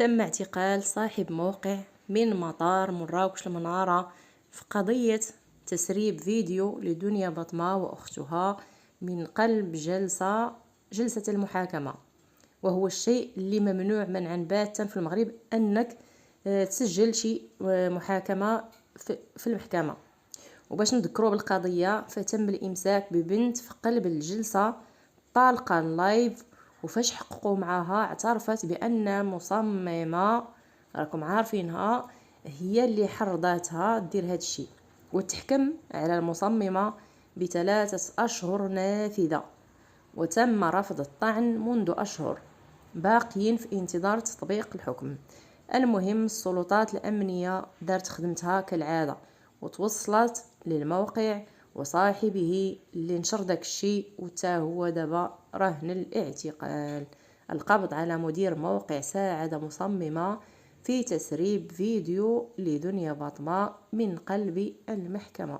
تم اعتقال صاحب موقع من مطار مراكش المنارة في قضية تسريب فيديو لدنيا بطمة وأختها من قلب جلسة المحاكمة. وهو الشيء اللي ممنوع منعا باتا في المغرب، أنك تسجل شي محاكمة في المحكمة. وباش نذكروا بالقضية، فتم الإمساك ببنت في قلب الجلسة طالقة لايف، وفاش حققوا معها اعترفت بأن مصممة، راكم عارفينها، هي اللي حرضاتها دير هاد الشيء، وتحكم على المصممة ب3 أشهر نافذة. وتم رفض الطعن منذ أشهر، باقيين في انتظار تطبيق الحكم. المهم السلطات الأمنية دارت خدمتها كالعادة، وتوصلت للموقع وصاحبه اللي نشر داك الشيء، وتا هو دابا رهن الاعتقال. القبض على مدير موقع ساعد مصممة في تسريب فيديو لدنيا بطمة من قلب المحكمة.